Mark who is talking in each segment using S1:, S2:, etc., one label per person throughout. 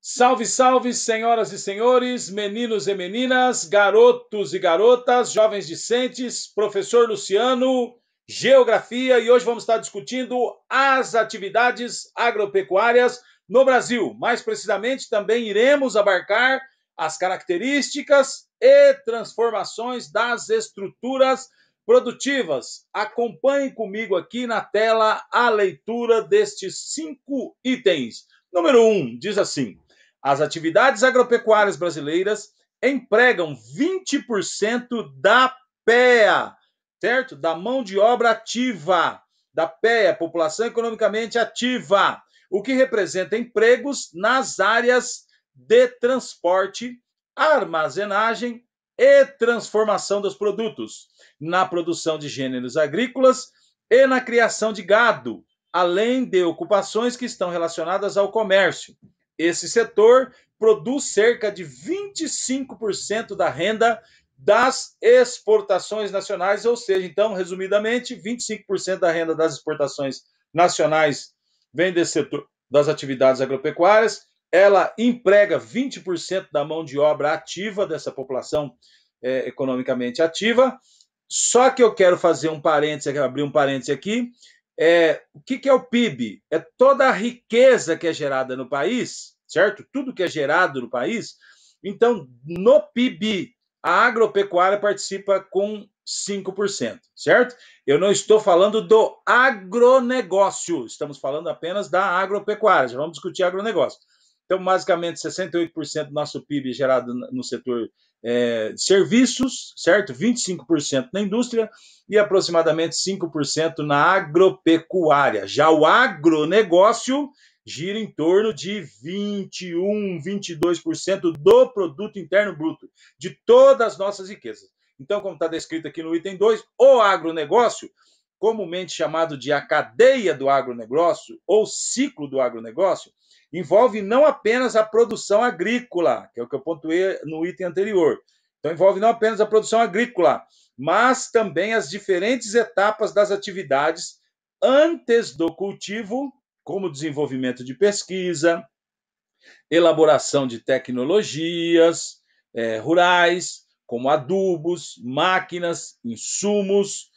S1: Salve, salve, senhoras e senhores, meninos e meninas, garotos e garotas, jovens discentes, professor Luciano, Geografia, e hoje vamos estar discutindo as atividades agropecuárias no Brasil. Mais precisamente, também iremos abarcar as características e transformações das estruturas produtivas. Acompanhe comigo aqui na tela a leitura destes 5 itens. Número 1, diz assim: as atividades agropecuárias brasileiras empregam 20% da PEA, certo? Da mão de obra ativa, da PEA, população economicamente ativa, o que representa empregos nas áreas de transporte, armazenagem e transformação dos produtos, na produção de gêneros agrícolas e na criação de gado, além de ocupações que estão relacionadas ao comércio. Esse setor produz cerca de 25% da renda das exportações nacionais, ou seja, então, resumidamente, 25% da renda das exportações nacionais vem desse setor das atividades agropecuárias. Ela emprega 20% da mão de obra ativa dessa população economicamente ativa. Só que eu quero fazer um parênteses, abrir um parênteses aqui. O que é o PIB? É toda a riqueza que é gerada no país, certo? Tudo que é gerado no país. Então, no PIB, a agropecuária participa com 5%, certo? Eu não estou falando do agronegócio, estamos falando apenas da agropecuária, já vamos discutir agronegócio. Então, basicamente, 68% do nosso PIB é gerado no setor de serviços, certo? 25% na indústria e aproximadamente 5% na agropecuária. Já o agronegócio gira em torno de 21, 22% do produto interno bruto, de todas as nossas riquezas. Então, como está descrito aqui no item 2, o agronegócio, comumente chamado de a cadeia do agronegócio ou ciclo do agronegócio, envolve não apenas a produção agrícola, que é o que eu pontuei no item anterior. Então, envolve não apenas a produção agrícola, mas também as diferentes etapas das atividades antes do cultivo, como desenvolvimento de pesquisa, elaboração de tecnologias rurais, como adubos, máquinas, insumos,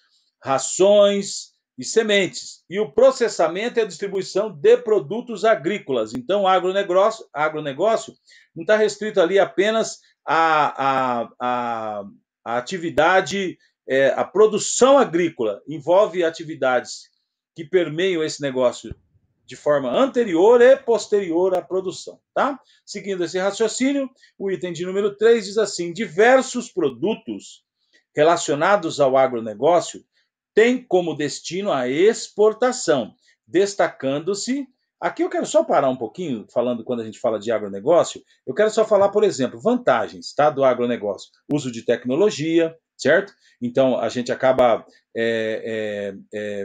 S1: rações e sementes, e o processamento e a distribuição de produtos agrícolas. Então, o agronegócio não está restrito ali apenas à atividade, a produção agrícola, envolve atividades que permeiam esse negócio de forma anterior e posterior à produção, tá? Seguindo esse raciocínio, o item de número 3 diz assim: diversos produtos relacionados ao agronegócio têm como destino a exportação, destacando-se. Aqui eu quero só parar um pouquinho, falando quando a gente fala de agronegócio, eu quero só falar, por exemplo, vantagens, tá, do agronegócio. Uso de tecnologia, certo? Então, a gente acaba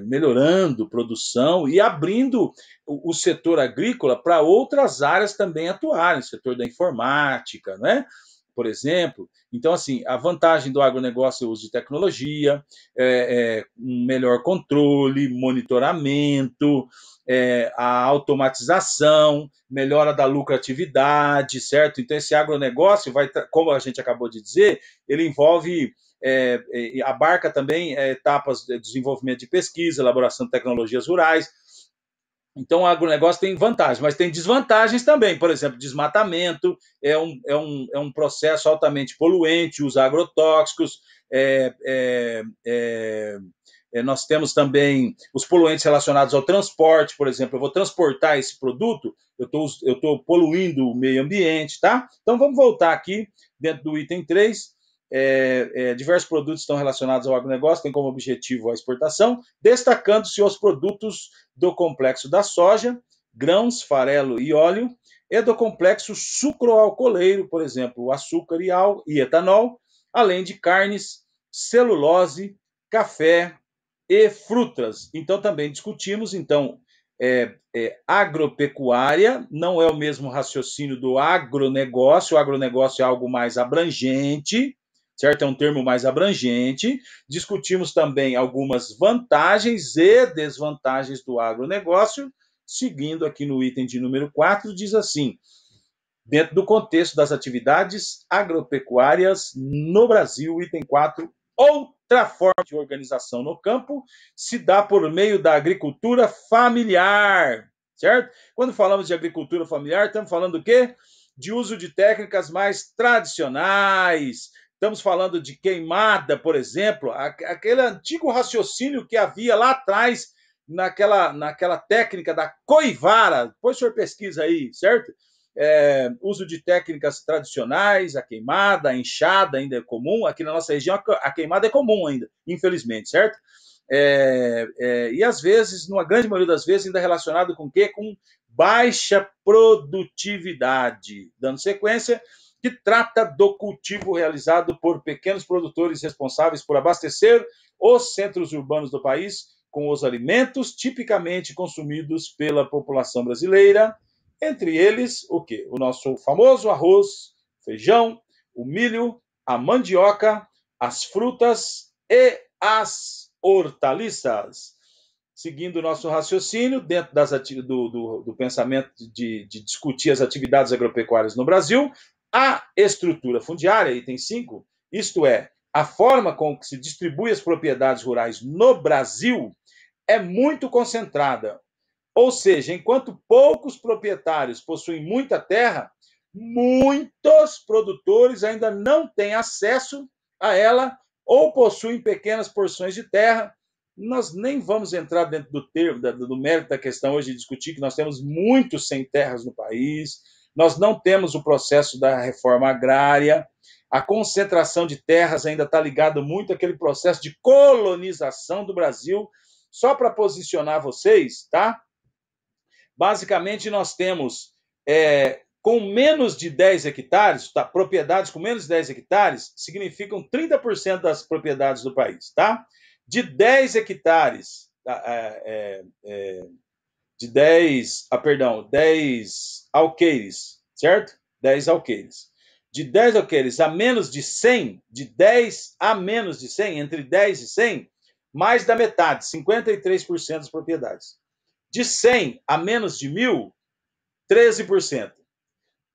S1: melhorando produção e abrindo o setor agrícola para outras áreas também atuarem, o setor da informática, né? Por exemplo. Então, assim, a vantagem do agronegócio é o uso de tecnologia, um melhor controle, monitoramento, a automatização, melhora da lucratividade, certo? Então, esse agronegócio vai, como a gente acabou de dizer, ele envolve abarca também etapas de desenvolvimento de pesquisa, elaboração de tecnologias rurais. Então, o agronegócio tem vantagens, mas tem desvantagens também. Por exemplo, desmatamento é um processo altamente poluente, usa agrotóxicos, nós temos também os poluentes relacionados ao transporte. Por exemplo, eu vou transportar esse produto, eu estou poluindo o meio ambiente, tá? Então, vamos voltar aqui dentro do item 3. Diversos produtos estão relacionados ao agronegócio, tem como objetivo a exportação, destacando-se os produtos do complexo da soja, grãos, farelo e óleo, e do complexo sucroalcooleiro, por exemplo, o açúcar e etanol, além de carnes, celulose, café e frutas. Então, também discutimos, agropecuária não é o mesmo raciocínio do agronegócio. O agronegócio é algo mais abrangente, certo? É um termo mais abrangente. Discutimos também algumas vantagens e desvantagens do agronegócio. Seguindo aqui no item de número 4, diz assim: dentro do contexto das atividades agropecuárias no Brasil. Item 4, outra forma de organização no campo se dá por meio da agricultura familiar, certo? Quando falamos de agricultura familiar, estamos falando do quê? De uso de técnicas mais tradicionais. Estamos falando de queimada, por exemplo, aquele antigo raciocínio que havia lá atrás naquela técnica da coivara. Depois o senhor pesquisa aí, certo? Uso de técnicas tradicionais, a queimada, a enxada ainda é comum. Aqui na nossa região a queimada é comum ainda, infelizmente, certo? E às vezes, numa grande maioria das vezes, ainda relacionado com o quê? Com baixa produtividade. Dando sequência, que trata do cultivo realizado por pequenos produtores responsáveis por abastecer os centros urbanos do país com os alimentos tipicamente consumidos pela população brasileira, entre eles o quê? O nosso famoso arroz, feijão, o milho, a mandioca, as frutas e as hortaliças. Seguindo o nosso raciocínio, dentro do pensamento de discutir as atividades agropecuárias no Brasil, a estrutura fundiária, item 5, isto é, a forma com que se distribui as propriedades rurais no Brasil, é muito concentrada. Ou seja, enquanto poucos proprietários possuem muita terra, muitos produtores ainda não têm acesso a ela ou possuem pequenas porções de terra. Nós nem vamos entrar dentro do mérito da questão hoje de discutir que nós temos muitos sem terras no país, nós não temos o processo da reforma agrária, a concentração de terras ainda está ligada muito àquele processo de colonização do Brasil. Só para posicionar vocês, tá? Basicamente, nós temos, com menos de 10 hectares, tá? Propriedades com menos de 10 hectares significam 30% das propriedades do país, tá? De 10 hectares, de 10 alqueires, certo? 10 alqueires. De 10 alqueires a menos de 100, de 10 a menos de 100, entre 10 e 100, mais da metade, 53% das propriedades. De 100 a menos de 1.000, 13%.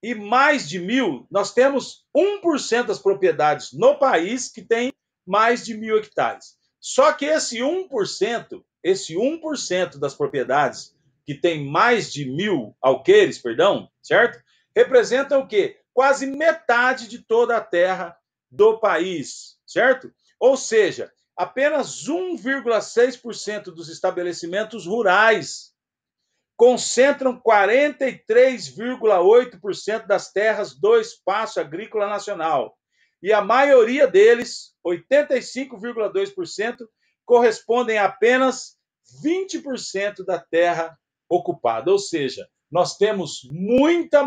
S1: E mais de 1.000, nós temos 1% das propriedades no país que tem mais de 1.000 hectares. Só que esse 1% das propriedades que tem mais de 1.000 alqueires, certo? Representa o quê? Quase metade de toda a terra do país, certo? Ou seja, apenas 1,6% dos estabelecimentos rurais concentram 43,8% das terras do espaço agrícola nacional. E a maioria deles, 85,2%, correspondem a apenas 20% da terra ocupada. Ou seja, nós temos muita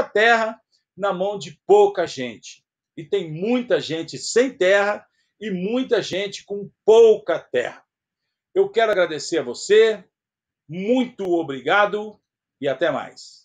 S1: terra na mão de pouca gente. E tem muita gente sem terra e muita gente com pouca terra. Eu quero agradecer a você, muito obrigado e até mais.